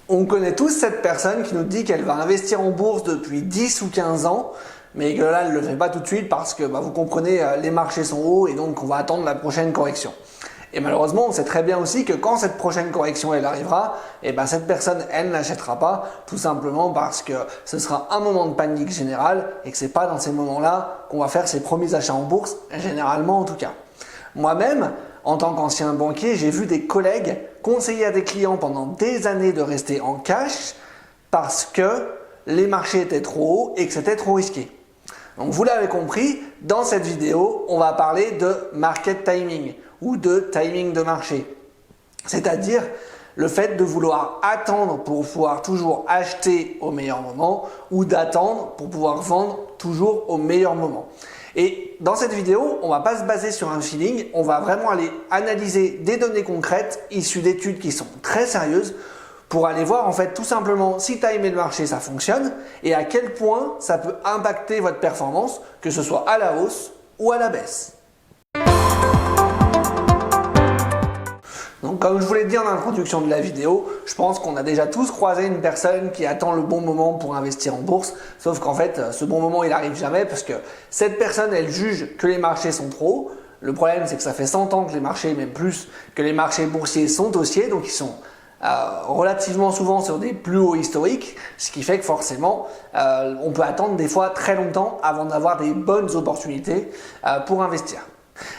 On connaît tous cette personne qui nous dit qu'elle va investir en bourse depuis 10 ou 15 ans, mais que là, elle ne le fait pas tout de suite parce que vous comprenez, les marchés sont hauts et donc on va attendre la prochaine correction. Et malheureusement, on sait très bien aussi que quand cette prochaine correction elle arrivera, cette personne, elle n'achètera pas, tout simplement parce que ce sera un moment de panique générale et que c'est pas dans ces moments-là qu'on va faire ses premiers achats en bourse, généralement en tout cas. Moi-même, en tant qu'ancien banquier, j'ai vu des collègues conseiller à des clients pendant des années de rester en cash parce que les marchés étaient trop hauts et que c'était trop risqué. Donc vous l'avez compris, dans cette vidéo, on va parler de market timing ou de timing de marché. C'est-à-dire le fait de vouloir attendre pour pouvoir toujours acheter au meilleur moment ou d'attendre pour pouvoir vendre toujours au meilleur moment. Et dans cette vidéo, on ne va pas se baser sur un feeling, on va vraiment aller analyser des données concrètes issues d'études qui sont très sérieuses pour aller voir en fait tout simplement si timer le marché ça fonctionne et à quel point ça peut impacter votre performance, que ce soit à la hausse ou à la baisse. Donc comme je vous l'ai dit en introduction de la vidéo, je pense qu'on a déjà tous croisé une personne qui attend le bon moment pour investir en bourse, sauf qu'en fait ce bon moment il n'arrive jamais parce que cette personne elle juge que les marchés sont trop hauts. Le problème c'est que ça fait 100 ans que les marchés, même plus, que les marchés boursiers sont haussiers, donc ils sont relativement souvent sur des plus hauts historiques, ce qui fait que forcément on peut attendre des fois très longtemps avant d'avoir des bonnes opportunités pour investir.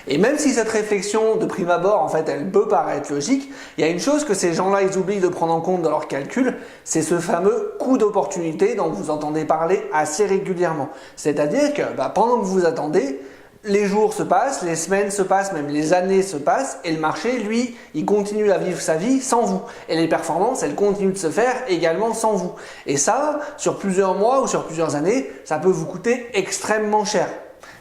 Et même si cette réflexion de prime abord en fait elle peut paraître logique, il y a une chose que ces gens-là ils oublient de prendre en compte dans leurs calculs, c'est ce fameux coût d'opportunité dont vous entendez parler assez régulièrement. C'est-à-dire que pendant que vous attendez, les jours se passent, les semaines se passent, même les années se passent et le marché, lui, il continue à vivre sa vie sans vous. Et les performances, elles continuent de se faire également sans vous. Et ça, sur plusieurs mois ou sur plusieurs années, ça peut vous coûter extrêmement cher.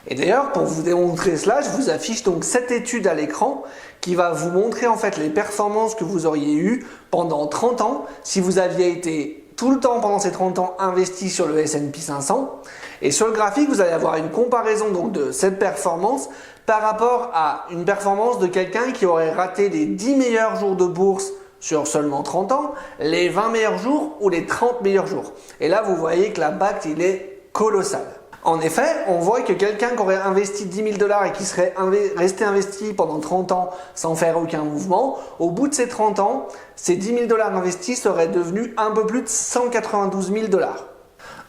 Et d'ailleurs, pour vous démontrer cela, je vous affiche donc cette étude à l'écran qui va vous montrer en fait les performances que vous auriez eues pendant 30 ans si vous aviez été tout le temps pendant ces 30 ans investi sur le S&P 500. Et sur le graphique, vous allez avoir une comparaison donc de cette performance par rapport à une performance de quelqu'un qui aurait raté les 10 meilleurs jours de bourse sur seulement 30 ans, les 20 meilleurs jours ou les 30 meilleurs jours. Et là, vous voyez que l'impact, il est colossal. En effet, on voit que quelqu'un qui aurait investi 10 000 $ et qui serait resté investi pendant 30 ans sans faire aucun mouvement, au bout de ces 30 ans, ces 10 000 $ investis seraient devenus un peu plus de 192 000 $.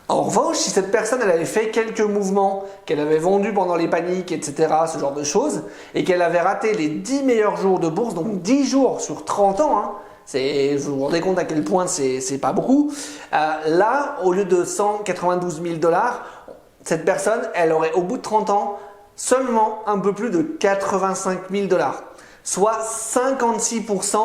En revanche, si cette personne elle avait fait quelques mouvements, qu'elle avait vendu pendant les paniques, etc., ce genre de choses, et qu'elle avait raté les 10 meilleurs jours de bourse, donc 10 jours sur 30 ans, vous vous rendez compte à quel point c'est pas beaucoup, là, au lieu de 192 000 $, cette personne, elle aurait au bout de 30 ans seulement un peu plus de 85 000 $, soit 56%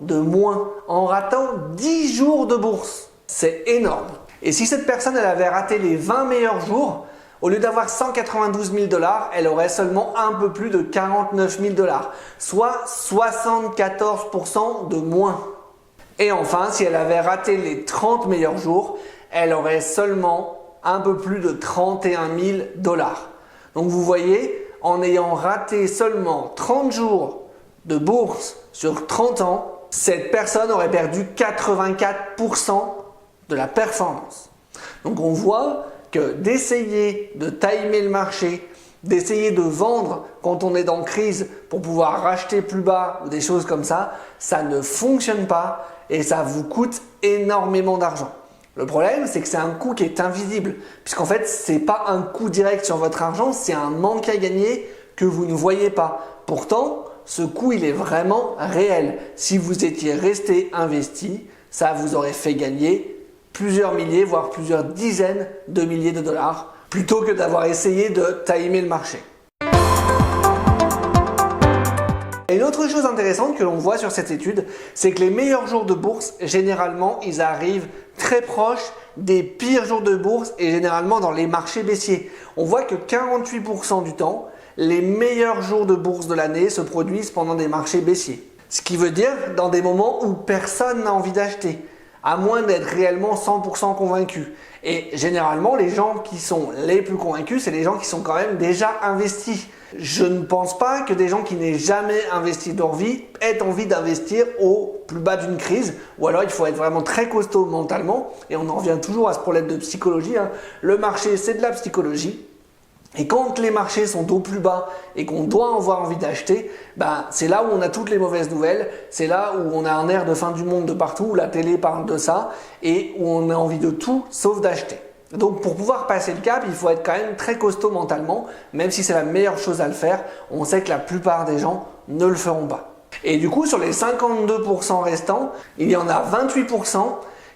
de moins en ratant 10 jours de bourse. C'est énorme. Et si cette personne elle avait raté les 20 meilleurs jours, au lieu d'avoir 192 000 $, elle aurait seulement un peu plus de 49 000 $, soit 74% de moins. Et enfin, si elle avait raté les 30 meilleurs jours, elle aurait seulement un peu plus de 31 000 $. Donc vous voyez, en ayant raté seulement 30 jours de bourse sur 30 ans, cette personne aurait perdu 84% de la performance. Donc on voit que d'essayer de timer le marché, d'essayer de vendre quand on est dans crise pour pouvoir racheter plus bas ou des choses comme ça, ça ne fonctionne pas et ça vous coûte énormément d'argent. Le problème, c'est que c'est un coût qui est invisible, puisqu'en fait, ce n'est pas un coût direct sur votre argent, c'est un manque à gagner que vous ne voyez pas. Pourtant, ce coût, il est vraiment réel. Si vous étiez resté investi, ça vous aurait fait gagner plusieurs milliers, voire plusieurs dizaines de milliers de dollars, plutôt que d'avoir essayé de timer le marché. Et une autre chose intéressante que l'on voit sur cette étude, c'est que les meilleurs jours de bourse, généralement, ils arrivent très proches des pires jours de bourse et généralement dans les marchés baissiers. On voit que 48% du temps, les meilleurs jours de bourse de l'année se produisent pendant des marchés baissiers. Ce qui veut dire dans des moments où personne n'a envie d'acheter, à moins d'être réellement 100% convaincu. Et généralement, les gens qui sont les plus convaincus, c'est les gens qui sont quand même déjà investis. Je ne pense pas que des gens qui n'aient jamais investi de leur vie aient envie d'investir au plus bas d'une crise, ou alors il faut être vraiment très costaud mentalement, et on en revient toujours à ce problème de psychologie, hein. Le marché, c'est de la psychologie. Et quand les marchés sont au plus bas et qu'on doit avoir envie d'acheter, c'est là où on a toutes les mauvaises nouvelles, c'est là où on a un air de fin du monde de partout, où la télé parle de ça et où on a envie de tout sauf d'acheter. Donc pour pouvoir passer le cap, il faut être quand même très costaud mentalement, même si c'est la meilleure chose à le faire, on sait que la plupart des gens ne le feront pas. Et du coup, sur les 52% restants, il y en a 28%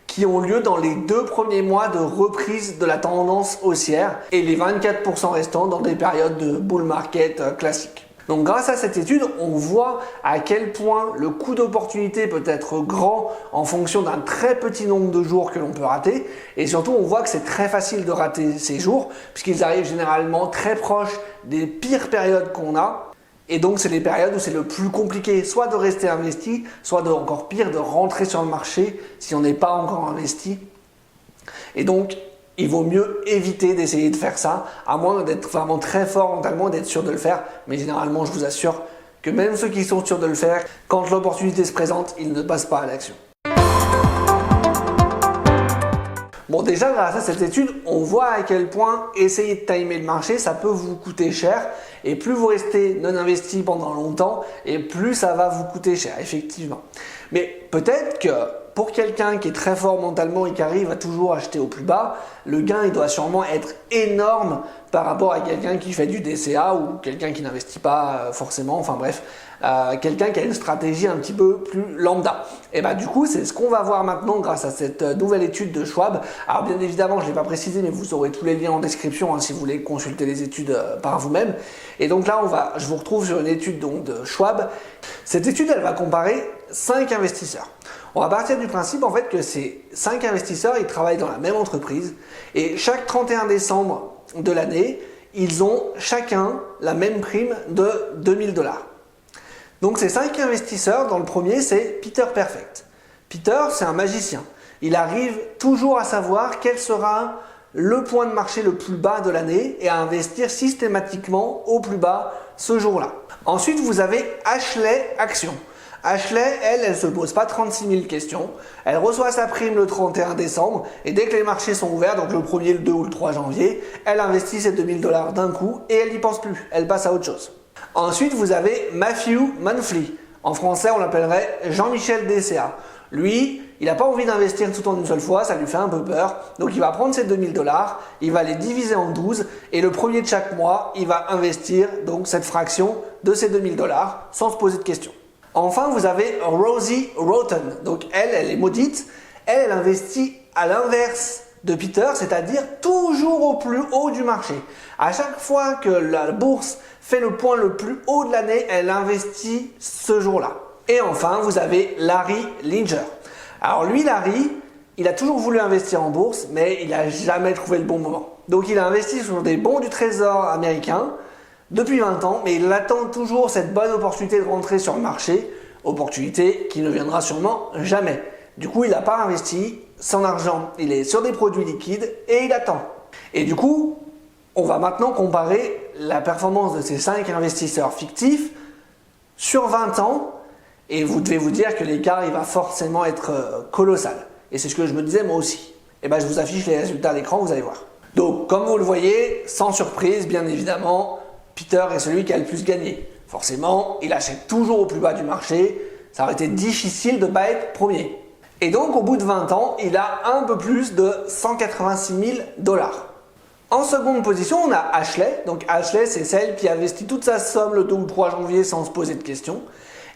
qui ont lieu dans les 2 premiers mois de reprise de la tendance haussière et les 24% restants dans des périodes de bull market classiques. Donc grâce à cette étude, on voit à quel point le coût d'opportunité peut être grand en fonction d'un très petit nombre de jours que l'on peut rater, et surtout on voit que c'est très facile de rater ces jours puisqu'ils arrivent généralement très proches des pires périodes qu'on a. Et donc c'est les périodes où c'est le plus compliqué, soit de rester investi, soit encore pire, de rentrer sur le marché si on n'est pas encore investi. Et donc il vaut mieux éviter d'essayer de faire ça, à moins d'être vraiment très fort mentalement, d'être sûr de le faire. Mais généralement, je vous assure que même ceux qui sont sûrs de le faire, quand l'opportunité se présente, ils ne passent pas à l'action. Bon, déjà, grâce à cette étude, on voit à quel point essayer de timer le marché, ça peut vous coûter cher. Et plus vous restez non investi pendant longtemps, et plus ça va vous coûter cher, effectivement. Mais peut-être que pour quelqu'un qui est très fort mentalement et qui arrive à toujours acheter au plus bas, le gain il doit sûrement être énorme par rapport à quelqu'un qui fait du DCA ou quelqu'un qui n'investit pas forcément, enfin bref, quelqu'un qui a une stratégie un petit peu plus lambda. Et du coup, c'est ce qu'on va voir maintenant grâce à cette nouvelle étude de Schwab. Alors bien évidemment, je ne l'ai pas précisé, mais vous aurez tous les liens en description si vous voulez consulter les études par vous-même. Et donc là, je vous retrouve sur une étude donc, de Schwab. Cette étude, elle va comparer 5 investisseurs. On va partir du principe en fait que ces 5 investisseurs, ils travaillent dans la même entreprise et chaque 31 décembre de l'année, ils ont chacun la même prime de 2000 $. Donc ces 5 investisseurs, dans le premier, c'est Peter Perfect. Peter, c'est un magicien. Il arrive toujours à savoir quel sera le point de marché le plus bas de l'année et à investir systématiquement au plus bas ce jour-là. Ensuite, vous avez Ashley Action. Ashley, elle ne se pose pas 36 000 questions. Elle reçoit sa prime le 31 décembre et dès que les marchés sont ouverts, donc le 1er, le 2 ou le 3 janvier, elle investit ses 2000 $ d'un coup et elle n'y pense plus. Elle passe à autre chose. Ensuite, vous avez Matthew Monfly. En français, on l'appellerait Jean-Michel DCA. Lui, il n'a pas envie d'investir tout en une seule fois, ça lui fait un peu peur. Donc il va prendre ses 2000 $, il va les diviser en 12 et le premier de chaque mois, il va investir donc cette fraction de ces 2000 $ sans se poser de questions. Enfin, vous avez Rosie Rotten. Donc elle est maudite. Elle investit à l'inverse de Peter, c'est-à-dire toujours au plus haut du marché. À chaque fois que la bourse fait le point le plus haut de l'année, elle investit ce jour-là. Et enfin, vous avez Larry Linger. Alors lui, Larry, il a toujours voulu investir en bourse, mais il n'a jamais trouvé le bon moment. Donc il a investi sur des bons du trésor américain depuis 20 ans, mais il attend toujours cette bonne opportunité de rentrer sur le marché, opportunité qui ne viendra sûrement jamais. Du coup, il n'a pas investi son argent, il est sur des produits liquides et il attend. Et du coup, on va maintenant comparer la performance de ces 5 investisseurs fictifs sur 20 ans et vous devez vous dire que l'écart il va forcément être colossal. Et c'est ce que je me disais moi aussi. Et je vous affiche les résultats à l'écran, vous allez voir. Donc, comme vous le voyez, sans surprise, bien évidemment, Peter est celui qui a le plus gagné. Forcément, il achète toujours au plus bas du marché. Ça aurait été difficile de ne pas être premier. Et donc, au bout de 20 ans, il a un peu plus de 186 000 $. En seconde position, on a Ashley. Donc Ashley, c'est celle qui investit toute sa somme le 2 ou le 3 janvier sans se poser de questions.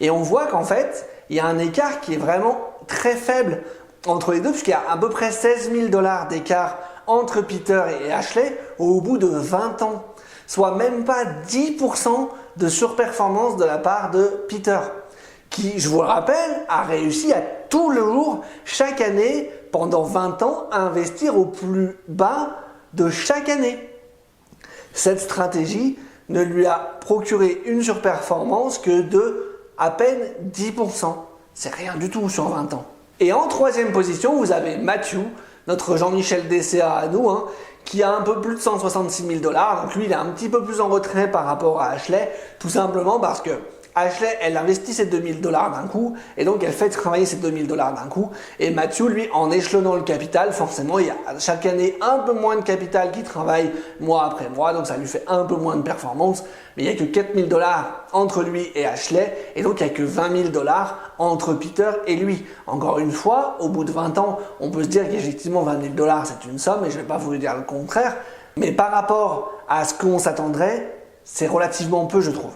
Et on voit qu'en fait, il y a un écart qui est vraiment très faible entre les deux, puisqu'il y a à peu près 16 000 $ d'écart entre Peter et Ashley au bout de 20 ans. Soit même pas 10% de surperformance de la part de Peter, qui, je vous le rappelle, a réussi à tous les jours, chaque année, pendant 20 ans, à investir au plus bas de chaque année. Cette stratégie ne lui a procuré une surperformance que de à peine 10%. C'est rien du tout sur 20 ans. Et en troisième position, vous avez Matthew. notre Jean-Michel DCA à nous, hein, qui a un peu plus de 166 000 $. Donc lui, il est un petit peu plus en retrait par rapport à Ashley, tout simplement parce que Ashley, elle investit ses 2 000 $ d'un coup, et donc elle fait travailler ses 2 000 $ d'un coup. Et Matthew, lui, en échelonnant le capital, forcément, il y a chaque année un peu moins de capital qui travaille mois après mois, donc ça lui fait un peu moins de performance. Mais il n'y a que 4 000 $ entre lui et Ashley, et donc il n'y a que 20 000 $ entre Peter et lui. Encore une fois, au bout de 20 ans, on peut se dire qu'effectivement 20 000 $ c'est une somme, et je ne vais pas vous dire le contraire, mais par rapport à ce qu'on s'attendrait, c'est relativement peu, je trouve.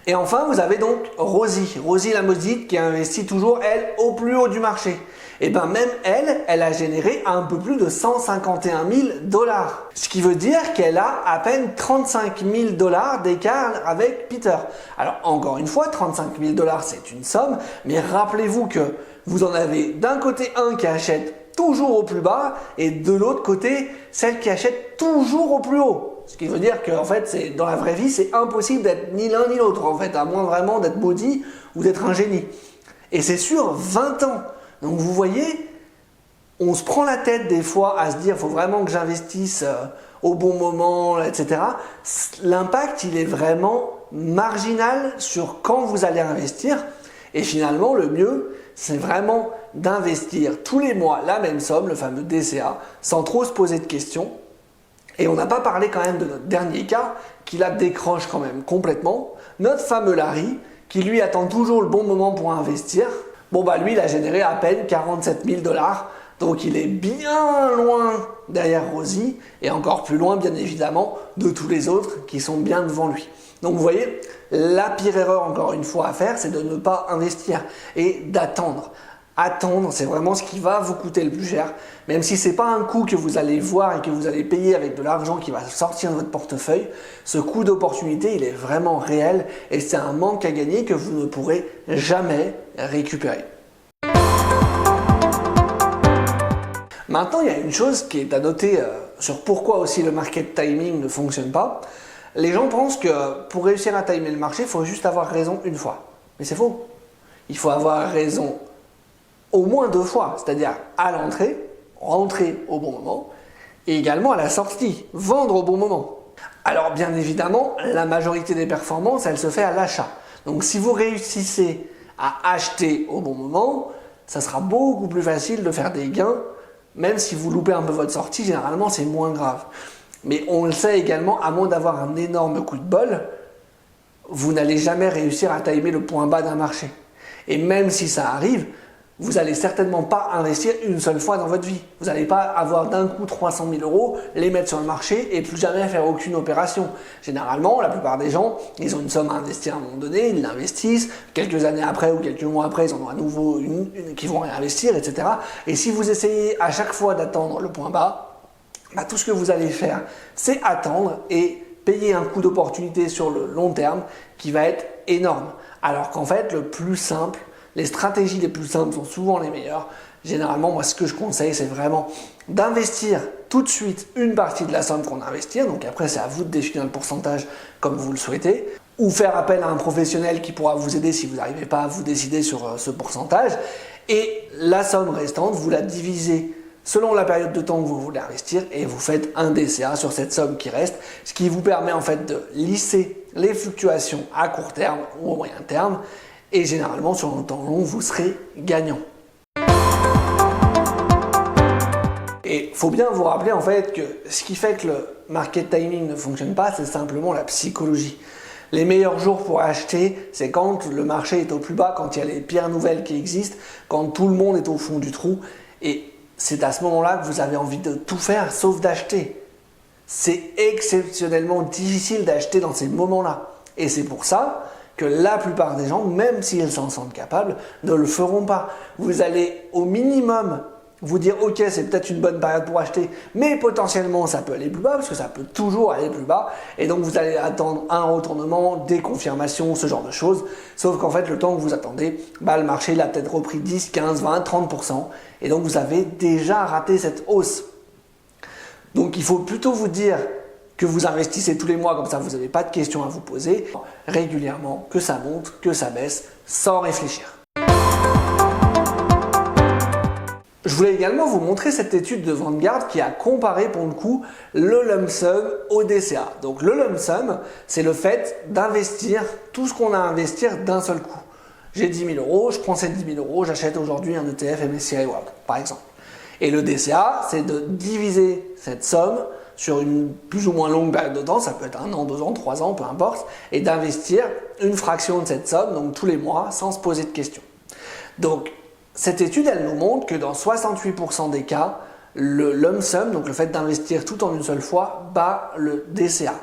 Et enfin, vous avez donc Rosie la maudite qui investit toujours, elle, au plus haut du marché. Et bien même elle a généré un peu plus de 151 000 $. Ce qui veut dire qu'elle a à peine 35 000 $ d'écart avec Peter. Alors encore une fois, 35 000 $ c'est une somme, mais rappelez-vous que vous en avez d'un côté un qui achète toujours au plus bas et de l'autre côté, celle qui achète toujours au plus haut. Ce qui veut dire que en fait, dans la vraie vie, c'est impossible d'être ni l'un ni l'autre, en fait, à moins vraiment d'être maudit ou d'être un génie. Et c'est sur 20 ans. Donc vous voyez, on se prend la tête des fois à se dire, il faut vraiment que j'investisse au bon moment, etc. L'impact, il est vraiment marginal sur quand vous allez investir. Et finalement, le mieux, c'est vraiment d'investir tous les mois la même somme, le fameux DCA, sans trop se poser de questions. Et on n'a pas parlé quand même de notre dernier cas, qui la décroche quand même complètement. Notre fameux Larry, qui lui attend toujours le bon moment pour investir. Bon bah lui, il a généré à peine 47 000 $. Donc il est bien loin derrière Rosie, et encore plus loin bien évidemment de tous les autres qui sont bien devant lui. Donc vous voyez, la pire erreur encore une fois à faire, c'est de ne pas investir et d'attendre. Attendre, c'est vraiment ce qui va vous coûter le plus cher, même si ce n'est pas un coût que vous allez voir et que vous allez payer avec de l'argent qui va sortir de votre portefeuille. Ce coût d'opportunité, il est vraiment réel et c'est un manque à gagner que vous ne pourrez jamais récupérer. Maintenant, il y a une chose qui est à noter sur pourquoi aussi le market timing ne fonctionne pas. Les gens pensent que pour réussir à timer le marché, il faut juste avoir raison une fois. Mais c'est faux. Il faut avoir raison au moins 2 fois, c'est-à-dire à l'entrée, rentrer au bon moment, et également à la sortie, vendre au bon moment. Alors bien évidemment, la majorité des performances, elle se fait à l'achat. Donc si vous réussissez à acheter au bon moment, ça sera beaucoup plus facile de faire des gains, même si vous loupez un peu votre sortie, généralement c'est moins grave. Mais on le sait également, à moins d'avoir un énorme coup de bol, vous n'allez jamais réussir à timer le point bas d'un marché. Et même si ça arrive, vous n'allez certainement pas investir une seule fois dans votre vie. Vous n'allez pas avoir d'un coup 300 000 €, les mettre sur le marché et plus jamais faire aucune opération. Généralement, la plupart des gens, ils ont une somme à investir à un moment donné, ils l'investissent, quelques années après ou quelques mois après, ils en ont à nouveau une qui vont réinvestir, etc. Et si vous essayez à chaque fois d'attendre le point bas, bah, tout ce que vous allez faire, c'est attendre et payer un coût d'opportunité sur le long terme qui va être énorme. Alors qu'en fait, le plus simple, les stratégies les plus simples sont souvent les meilleures. Généralement, moi, ce que je conseille, c'est vraiment d'investir tout de suite une partie de la somme qu'on a investie. Donc après, c'est à vous de définir le pourcentage comme vous le souhaitez. Ou faire appel à un professionnel qui pourra vous aider si vous n'arrivez pas à vous décider sur ce pourcentage. Et la somme restante, vous la divisez selon la période de temps que vous voulez investir et vous faites un DCA sur cette somme qui reste, ce qui vous permet en fait de lisser les fluctuations à court terme ou au moyen terme. Et généralement, sur le temps long, vous serez gagnant. Et il faut bien vous rappeler en fait que ce qui fait que le market timing ne fonctionne pas, c'est simplement la psychologie. Les meilleurs jours pour acheter, c'est quand le marché est au plus bas, quand il y a les pires nouvelles qui existent, quand tout le monde est au fond du trou. Et c'est à ce moment-là que vous avez envie de tout faire sauf d'acheter. C'est exceptionnellement difficile d'acheter dans ces moments-là. Et c'est pour ça que la plupart des gens, même s'ils s'en sentent capables, ne le feront pas. Vous allez au minimum vous dire ok, c'est peut-être une bonne période pour acheter, mais potentiellement ça peut aller plus bas, parce que ça peut toujours aller plus bas, et donc vous allez attendre un retournement, des confirmations, ce genre de choses, sauf qu'en fait le temps que vous attendez, bah, le marché il a peut-être repris 10, 15, 20, 30%, et donc vous avez déjà raté cette hausse. Donc il faut plutôt vous dire que vous investissez tous les mois, comme ça vous n'avez pas de questions à vous poser, régulièrement, que ça monte, que ça baisse, sans réfléchir. Je voulais également vous montrer cette étude de Vanguard qui a comparé pour le coup le lump sum au DCA. Donc le lump sum, c'est le fait d'investir tout ce qu'on a à investir d'un seul coup. J'ai 10 000 euros, je prends ces 10 000 euros, j'achète aujourd'hui un ETF MSCI World par exemple. Et le DCA, c'est de diviser cette somme sur une plus ou moins longue période de temps, ça peut être 1 an, 2 ans, 3 ans, peu importe, et d'investir une fraction de cette somme, donc tous les mois, sans se poser de questions. Donc, cette étude, elle nous montre que dans 68% des cas, le lump sum, donc le fait d'investir tout en une seule fois, bat le DCA.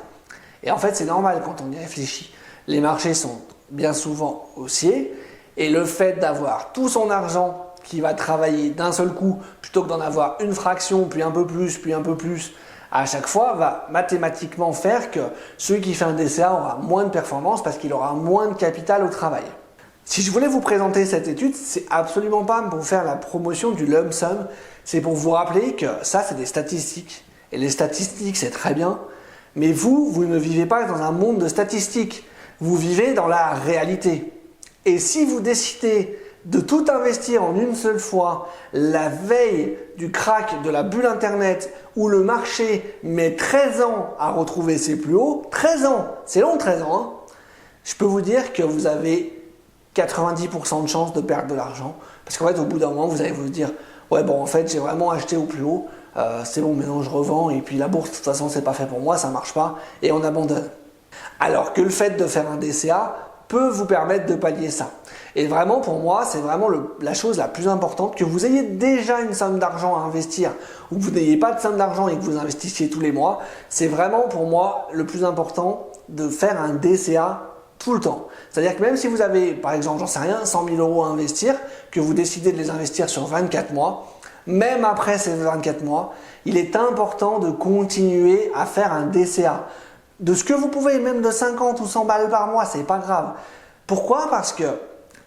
Et en fait, c'est normal quand on y réfléchit. Les marchés sont bien souvent haussiers, et le fait d'avoir tout son argent qui va travailler d'un seul coup, plutôt que d'en avoir une fraction, puis un peu plus, à chaque fois, va mathématiquement faire que celui qui fait un DCA aura moins de performance parce qu'il aura moins de capital au travail. Si je voulais vous présenter cette étude, c'est absolument pas pour faire la promotion du lump sum, c'est pour vous rappeler que ça, c'est des statistiques. Et les statistiques, c'est très bien, mais vous ne vivez pas dans un monde de statistiques, vous vivez dans la réalité. Et si vous décidez de tout investir en une seule fois la veille du crack de la bulle internet où le marché met 13 ans à retrouver ses plus hauts, 13 ans, c'est long 13 ans, hein, je peux vous dire que vous avez 90% de chances de perdre de l'argent parce qu'en fait au bout d'un moment vous allez vous dire ouais bon en fait j'ai vraiment acheté au plus haut, c'est bon maintenant je revends et puis la bourse de toute façon c'est pas fait pour moi, ça marche pas et on abandonne. Alors que le fait de faire un DCA peut vous permettre de pallier ça. Et vraiment pour moi c'est vraiment la chose la plus importante, que vous ayez déjà une somme d'argent à investir ou que vous n'ayez pas de somme d'argent et que vous investissiez tous les mois, c'est vraiment pour moi le plus important de faire un DCA tout le temps. C'est-à-dire que même si vous avez par exemple, j'en sais rien, 100 000 euros à investir, que vous décidez de les investir sur 24 mois, même après ces 24 mois, il est important de continuer à faire un DCA. De ce que vous pouvez, même de 50 ou 100 balles par mois, c'est pas grave. Pourquoi? Parce que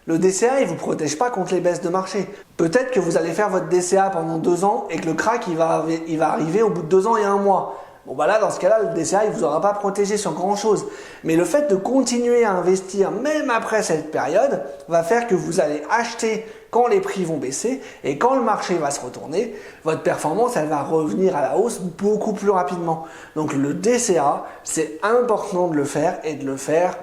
le DCA, il ne vous protège pas contre les baisses de marché. Peut-être que vous allez faire votre DCA pendant 2 ans et que le crack, il va arriver au bout de 2 ans et 1 mois. Bon bah là, dans ce cas-là, le DCA, il ne vous aura pas protégé sur grand-chose. Mais le fait de continuer à investir, même après cette période, va faire que vous allez acheter quand les prix vont baisser et quand le marché va se retourner, votre performance, elle va revenir à la hausse beaucoup plus rapidement. Donc le DCA, c'est important de le faire et de le faire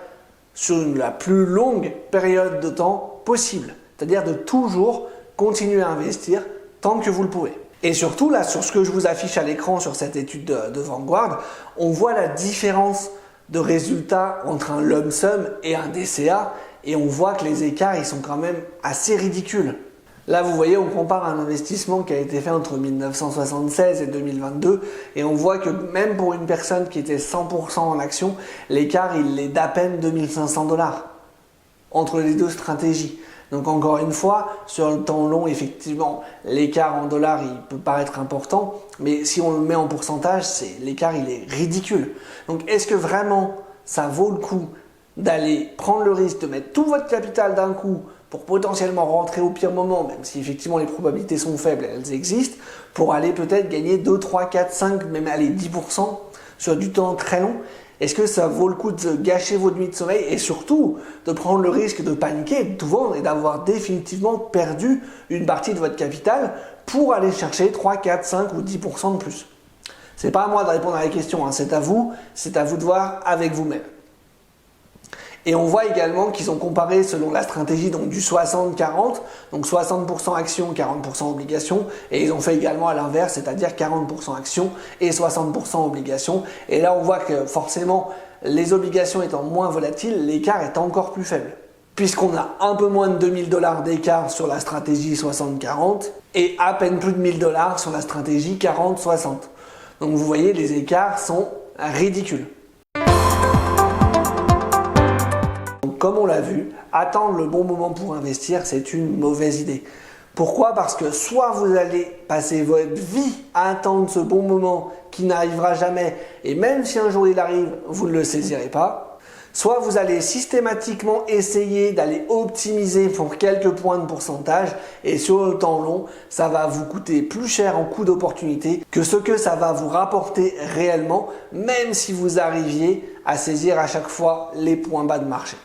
sur la plus longue période de temps possible. C'est-à-dire de toujours continuer à investir tant que vous le pouvez. Et surtout, là, sur ce que je vous affiche à l'écran sur cette étude de Vanguard, on voit la différence de résultats entre un lump sum et un DCA et on voit que les écarts, ils sont quand même assez ridicules. Là, vous voyez, on compare un investissement qui a été fait entre 1976 et 2022 et on voit que même pour une personne qui était 100% en action, l'écart, il est d'à peine 2 500 $ entre les deux stratégies. Donc encore une fois, sur le temps long, effectivement, l'écart en dollars, il peut paraître important, mais si on le met en pourcentage, l'écart, il est ridicule. Donc est-ce que vraiment ça vaut le coup d'aller prendre le risque de mettre tout votre capital d'un coup pour potentiellement rentrer au pire moment, même si effectivement les probabilités sont faibles, elles existent, pour aller peut-être gagner 2, 3, 4, 5, même aller 10% sur du temps très long? Est-ce que ça vaut le coup de gâcher vos nuits de sommeil et surtout de prendre le risque de paniquer, de tout vendre et d'avoir définitivement perdu une partie de votre capital pour aller chercher 3, 4, 5 ou 10% de plus? C'est pas à moi de répondre à la question, hein, c'est à vous de voir avec vous-même. Et on voit également qu'ils ont comparé selon la stratégie donc du 60-40, donc 60% actions, 40% obligations, et ils ont fait également à l'inverse, c'est-à-dire 40% actions et 60% obligations. Et là on voit que forcément les obligations étant moins volatiles, l'écart est encore plus faible. Puisqu'on a un peu moins de 2 000 $ d'écart sur la stratégie 60-40 et à peine plus de 1 000 $ sur la stratégie 40-60. Donc vous voyez, les écarts sont ridicules. Comme on l'a vu, attendre le bon moment pour investir, c'est une mauvaise idée. Pourquoi? Parce que soit vous allez passer votre vie à attendre ce bon moment qui n'arrivera jamais, et même si un jour il arrive, vous ne le saisirez pas, soit vous allez systématiquement essayer d'aller optimiser pour quelques points de pourcentage, et sur le temps long, ça va vous coûter plus cher en coût d'opportunité que ce que ça va vous rapporter réellement, même si vous arriviez à saisir à chaque fois les points bas de marché.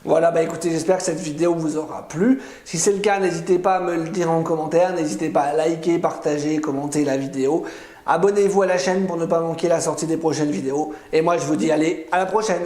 Voilà, bah écoutez, j'espère que cette vidéo vous aura plu. Si c'est le cas, n'hésitez pas à me le dire en commentaire, n'hésitez pas à liker, partager, commenter la vidéo. Abonnez-vous à la chaîne pour ne pas manquer la sortie des prochaines vidéos. Et moi, je vous dis allez, à la prochaine!